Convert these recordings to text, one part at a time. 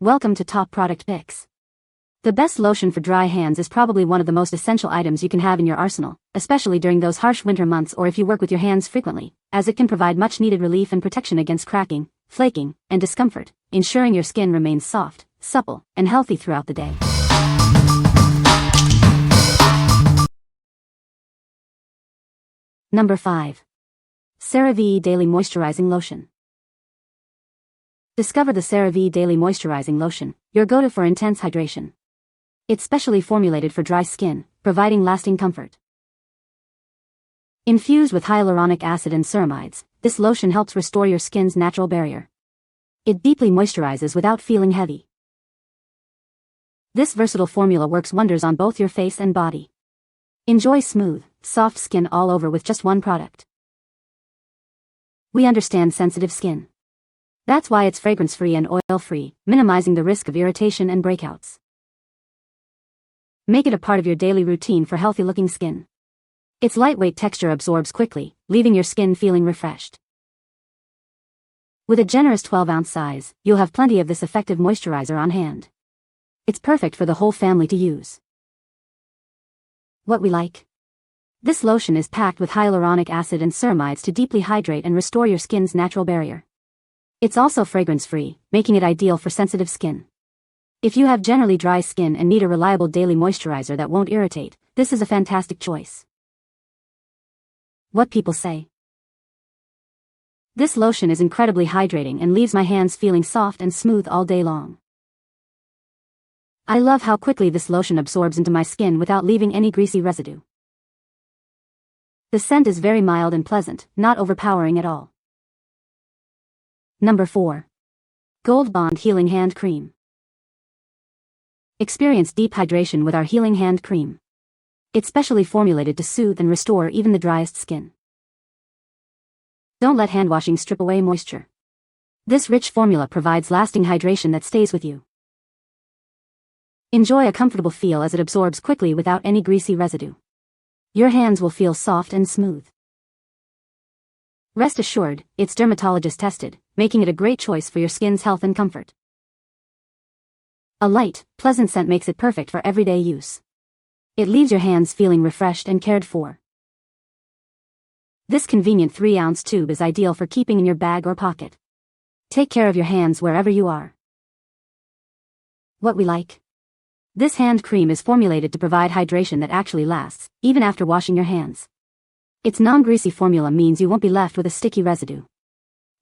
Welcome to Top Product Picks. The best lotion for dry hands is probably one of the most essential items you can have in your arsenal, especially during those harsh winter months or if you work with your hands frequently, as it can provide much-needed relief and protection against cracking, flaking, and discomfort, ensuring your skin remains soft, supple, and healthy throughout the day. Number 5. CeraVe Daily Moisturizing Lotion. Discover the CeraVe Daily Moisturizing Lotion, your go-to for intense hydration. It's specially formulated for dry skin, providing lasting comfort. Infused with hyaluronic acid and ceramides, this lotion helps restore your skin's natural barrier. It deeply moisturizes without feeling heavy. This versatile formula works wonders on both your face and body. Enjoy smooth, soft skin all over with just one product. We understand sensitive skin. That's why it's fragrance-free and oil-free, minimizing the risk of irritation and breakouts. Make it a part of your daily routine for healthy-looking skin. Its lightweight texture absorbs quickly, leaving your skin feeling refreshed. With a generous 12-ounce size, you'll have plenty of this effective moisturizer on hand. It's perfect for the whole family to use. What we like. This lotion is packed with hyaluronic acid and ceramides to deeply hydrate and restore your skin's natural barrier. It's also fragrance-free, making it ideal for sensitive skin. If you have generally dry skin and need a reliable daily moisturizer that won't irritate, this is a fantastic choice. What people say. This lotion is incredibly hydrating and leaves my hands feeling soft and smooth all day long. I love how quickly this lotion absorbs into my skin without leaving any greasy residue. The scent is very mild and pleasant, not overpowering at all. Number 4. Gold Bond Healing Hand Cream. Experience deep hydration with our Healing Hand Cream. It's specially formulated to soothe and restore even the driest skin. Don't let hand washing strip away moisture. This rich formula provides lasting hydration that stays with you. Enjoy a comfortable feel as it absorbs quickly without any greasy residue. Your hands will feel soft and smooth. Rest assured, it's dermatologist tested, making it a great choice for your skin's health and comfort. A light, pleasant scent makes it perfect for everyday use. It leaves your hands feeling refreshed and cared for. This convenient 3-ounce tube is ideal for keeping in your bag or pocket. Take care of your hands wherever you are. What we like. This hand cream is formulated to provide hydration that actually lasts, even after washing your hands. Its non-greasy formula means you won't be left with a sticky residue.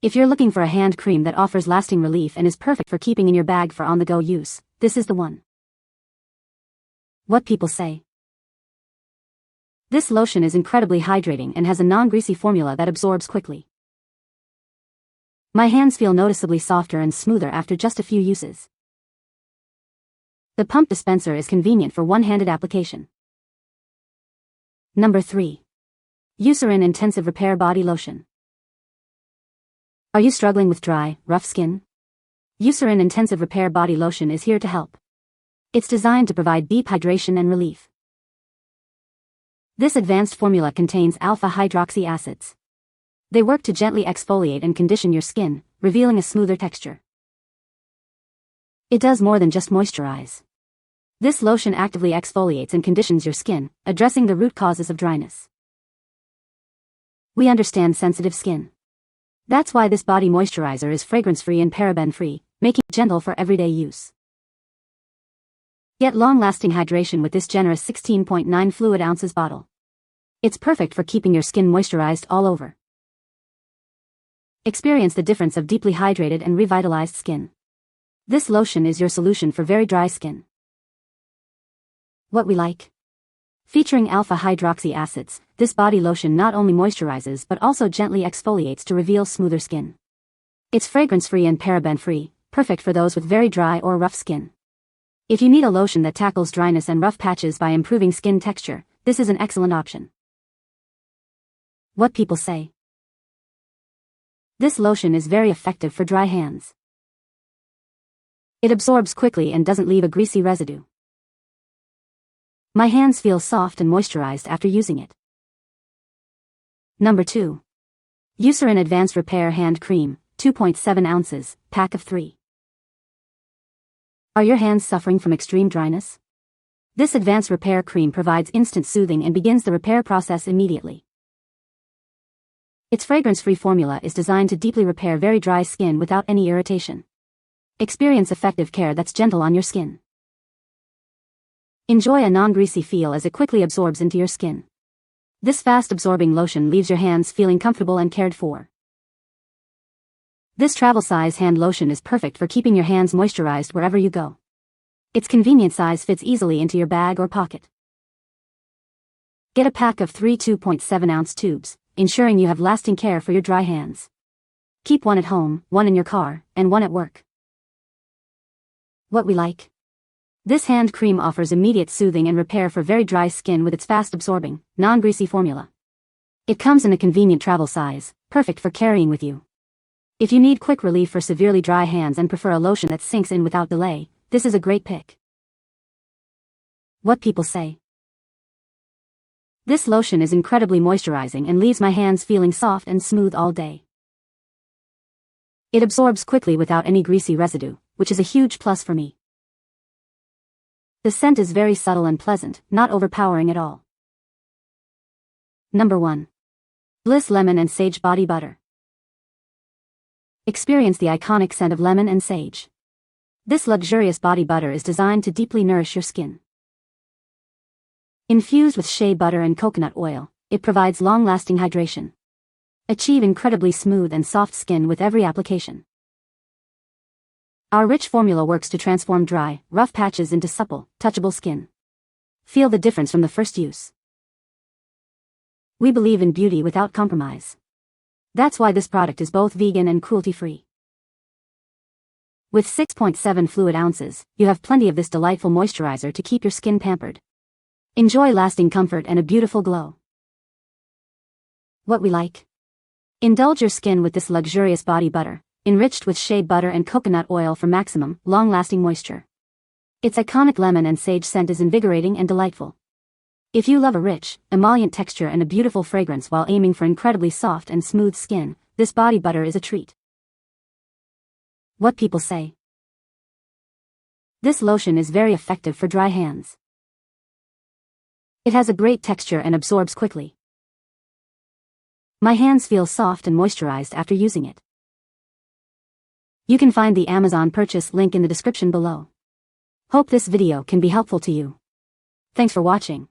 If you're looking for a hand cream that offers lasting relief and is perfect for keeping in your bag for on-the-go use, this is the one. What people say. This lotion is incredibly hydrating and has a non-greasy formula that absorbs quickly. My hands feel noticeably softer and smoother after just a few uses. The pump dispenser is convenient for one-handed application. Number 3. Eucerin Intensive Repair Body Lotion. Are you struggling with dry, rough skin? Eucerin Intensive Repair Body Lotion is here to help. It's designed to provide deep hydration and relief. This advanced formula contains alpha-hydroxy acids. They work to gently exfoliate and condition your skin, revealing a smoother texture. It does more than just moisturize. This lotion actively exfoliates and conditions your skin, addressing the root causes of dryness. We understand sensitive skin. That's why this body moisturizer is fragrance-free and paraben-free, making it gentle for everyday use. Get long-lasting hydration with this generous 16.9 fluid ounces bottle. It's perfect for keeping your skin moisturized all over. Experience the difference of deeply hydrated and revitalized skin. This lotion is your solution for very dry skin. What we like. Featuring alpha-hydroxy acids, this body lotion not only moisturizes but also gently exfoliates to reveal smoother skin. It's fragrance-free and paraben-free, perfect for those with very dry or rough skin. If you need a lotion that tackles dryness and rough patches by improving skin texture, this is an excellent option. What people say. This lotion is very effective for dry hands. It absorbs quickly and doesn't leave a greasy residue. My hands feel soft and moisturized after using it. Number 2. Eucerin Advanced Repair Hand Cream, 2.7 ounces, pack of 3. Are your hands suffering from extreme dryness? This advanced repair cream provides instant soothing and begins the repair process immediately. Its fragrance-free formula is designed to deeply repair very dry skin without any irritation. Experience effective care that's gentle on your skin. Enjoy a non-greasy feel as it quickly absorbs into your skin. This fast-absorbing lotion leaves your hands feeling comfortable and cared for. This travel-size hand lotion is perfect for keeping your hands moisturized wherever you go. Its convenient size fits easily into your bag or pocket. Get a pack of 3 2.7-ounce tubes, ensuring you have lasting care for your dry hands. Keep one at home, one in your car, and one at work. What we like. This hand cream offers immediate soothing and repair for very dry skin with its fast-absorbing, non-greasy formula. It comes in a convenient travel size, perfect for carrying with you. If you need quick relief for severely dry hands and prefer a lotion that sinks in without delay, this is a great pick. What people say. This lotion is incredibly moisturizing and leaves my hands feeling soft and smooth all day. It absorbs quickly without any greasy residue, which is a huge plus for me. The scent is very subtle and pleasant, not overpowering at all. Number 1. Bliss Lemon and Sage Body Butter. Experience the iconic scent of lemon and sage. This luxurious body butter is designed to deeply nourish your skin. Infused with shea butter and coconut oil, it provides long-lasting hydration. Achieve incredibly smooth and soft skin with every application. Our rich formula works to transform dry, rough patches into supple, touchable skin. Feel the difference from the first use. We believe in beauty without compromise. That's why this product is both vegan and cruelty-free. With 6.7 fluid ounces, you have plenty of this delightful moisturizer to keep your skin pampered. Enjoy lasting comfort and a beautiful glow. What we like. Indulge your skin with this luxurious body butter, enriched with shea butter and coconut oil for maximum, long-lasting moisture. Its iconic lemon and sage scent is invigorating and delightful. If you love a rich, emollient texture and a beautiful fragrance while aiming for incredibly soft and smooth skin, this body butter is a treat. What people say. This lotion is very effective for dry hands. It has a great texture and absorbs quickly. My hands feel soft and moisturized after using it. You can find the Amazon purchase link in the description below. Hope this video can be helpful to you. Thanks for watching.